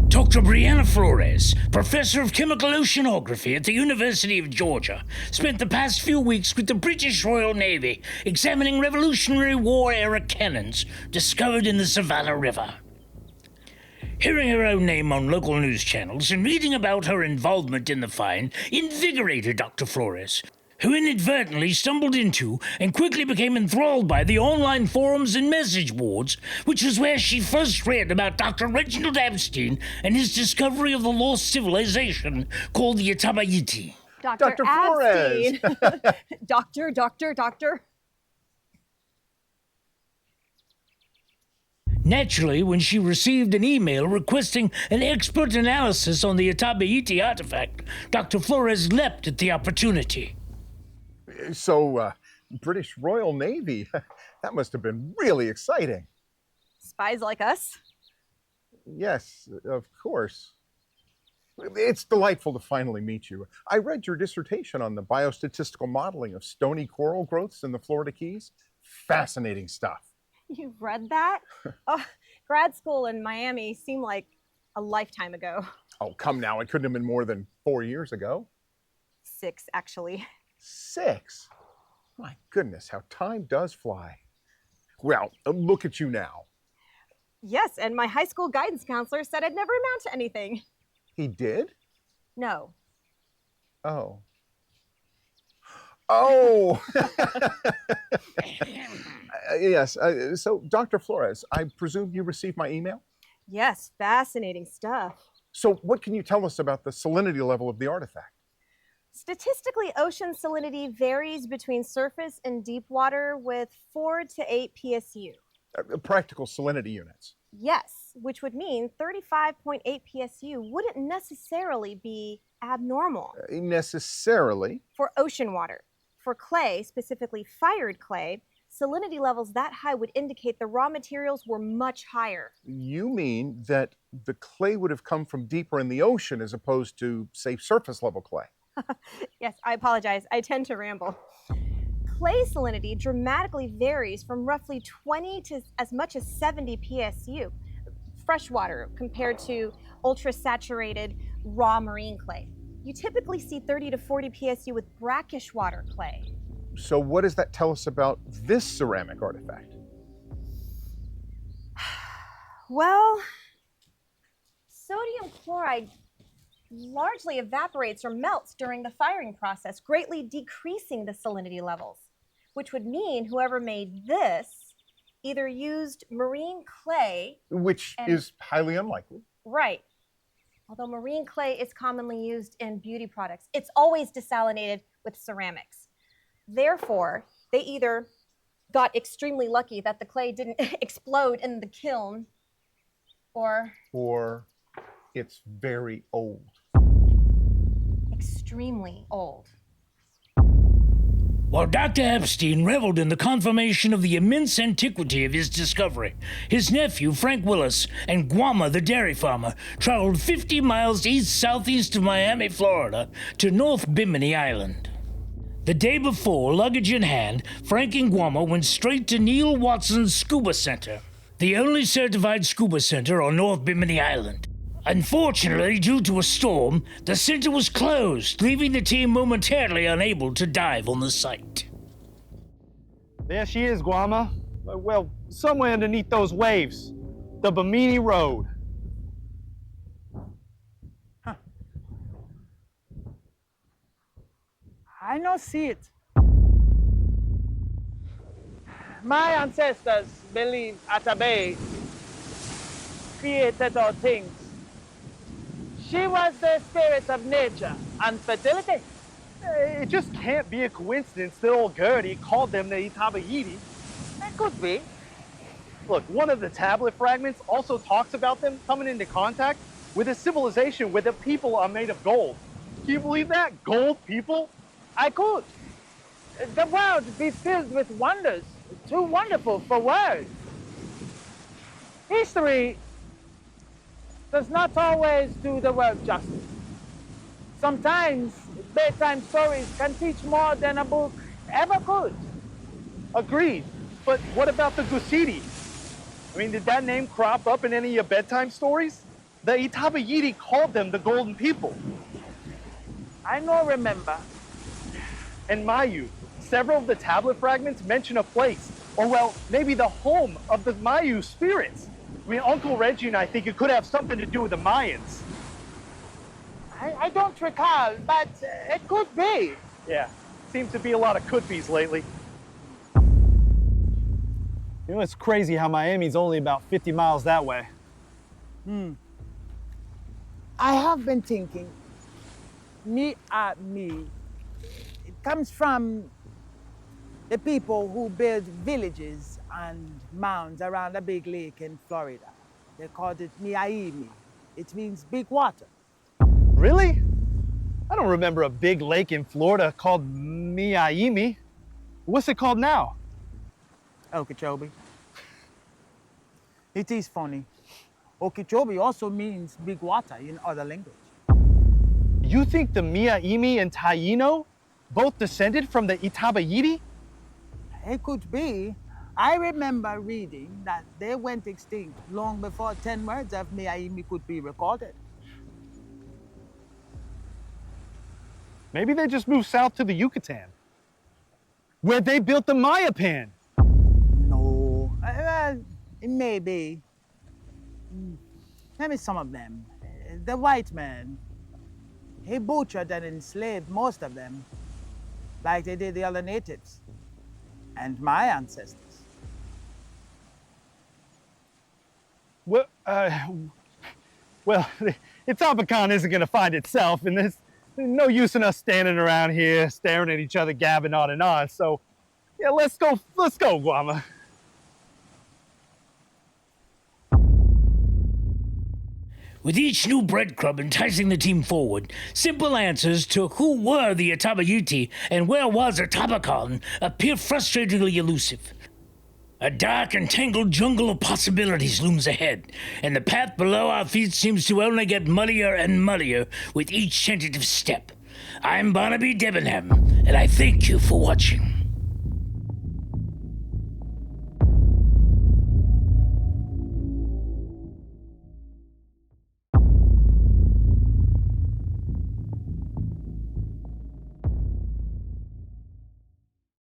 Dr. Brianna Flores, professor of chemical oceanography at the University of Georgia, spent the past few weeks with the British Royal Navy examining Revolutionary War-era cannons discovered in the Savannah River. Hearing her own name on local news channels and reading about her involvement in the find invigorated Dr. Flores, who inadvertently stumbled into and quickly became enthralled by the online forums and message boards, which was where she first read about Dr. Reginald Abstine and his discovery of the lost civilization called the Itabayiti. Dr. Flores! Doctor. Naturally, when she received an email requesting an expert analysis on the Itabayiti artifact, Dr. Flores leapt at the opportunity. So, British Royal Navy, that must have been really exciting. Spies like us? Yes, of course. It's delightful to finally meet you. I read your dissertation on the biostatistical modeling of stony coral growths in the Florida Keys. Fascinating stuff. You've read that? Oh, grad school in Miami seemed like a lifetime ago. Oh, come now. It couldn't have been more than 4 years ago. 6, actually. 6? My goodness, how time does fly. Well, look at you now. Yes, and my high school guidance counselor said I'd never amount to anything. He did? No. Oh. Oh! Yes, so Dr. Flores, I presume you received my email? Yes, fascinating stuff. So what can you tell us about the salinity level of the artifact? Statistically, ocean salinity varies between surface and deep water with 4 to 8 PSU. Practical salinity units. Yes, which would mean 35.8 PSU wouldn't necessarily be abnormal. Necessarily? For ocean water. For clay, specifically fired clay, salinity levels that high would indicate the raw materials were much higher. You mean that the clay would have come from deeper in the ocean as opposed to, say, surface level clay? Yes, I apologize. I tend to ramble. Clay salinity dramatically varies from roughly 20 to as much as 70 PSU, freshwater compared to ultra-saturated raw marine clay. You typically see 30 to 40 PSU with brackish water clay. So what does that tell us about this ceramic artifact? Well, sodium chloride largely evaporates or melts during the firing process, greatly decreasing the salinity levels, which would mean whoever made this either used marine clay. Which is highly unlikely. Right. Although marine clay is commonly used in beauty products, it's always desalinated with ceramics. Therefore, they either got extremely lucky that the clay didn't explode in the kiln, or it's very old. Extremely old. While Dr. Abstine reveled in the confirmation of the immense antiquity of his discovery, his nephew, Frank Willis, and Guama, the dairy farmer, traveled 50 miles east-southeast of Miami, Florida, to North Bimini Island. The day before, luggage in hand, Frank and Guama went straight to Neil Watson's Scuba Center, the only certified scuba center on North Bimini Island. Unfortunately, due to a storm, the center was closed, leaving the team momentarily unable to dive on the site. There she is, Guama. Well, somewhere underneath those waves. The Bimini Road. Huh. I don't see it. My ancestors believed Itabayiti created all things. She was the spirit of nature and fertility. It just can't be a coincidence that old Gertie called them the Itabayiti. It could be. Look, one of the tablet fragments also talks about them coming into contact with a civilization where the people are made of gold. Can you believe that? Gold people? I could. The world be filled with wonders, too wonderful for words. History does not always do the world justice. Sometimes bedtime stories can teach more than a book ever could. Agreed. But what about the Gusiti? I mean, did that name crop up in any of your bedtime stories? The Itabayiti called them the Golden People. I no remember. In my youth, several of the tablet fragments mention a place, or well, maybe the home of the Mayu spirits. I mean, Uncle Reggie and I think it could have something to do with the Mayans. I don't recall, but it could be. Yeah, seems to be a lot of could-be's lately. You know, it's crazy how Miami's only about 50 miles that way. I have been thinking, me. It comes from the people who build villages and mounds around a big lake in Florida. They called it Miami. It means big water. Really? I don't remember a big lake in Florida called Miami. What's it called now? Okeechobee. It is funny. Okeechobee also means big water in other language. You think the Miami and Taino both descended from the Itabayiti? It could be. I remember reading that they went extinct long before 10 words of Miami could be recorded. Maybe they just moved south to the Yucatan, where they built the Mayapan. No, it may be. Maybe some of them. The white man, he butchered and enslaved most of them, like they did the other natives, and my ancestors. Well, Itabacan isn't going to find itself, and there's no use in us standing around here staring at each other, gabbing on and on. So, yeah, let's go, Guama. With each new breadcrumb enticing the team forward, simple answers to who were the Itabayiti and where was Itabacan appear frustratingly elusive. A dark and tangled jungle of possibilities looms ahead, and the path below our feet seems to only get muddier and muddier with each tentative step. I'm Barnaby Debenham, and I thank you for watching.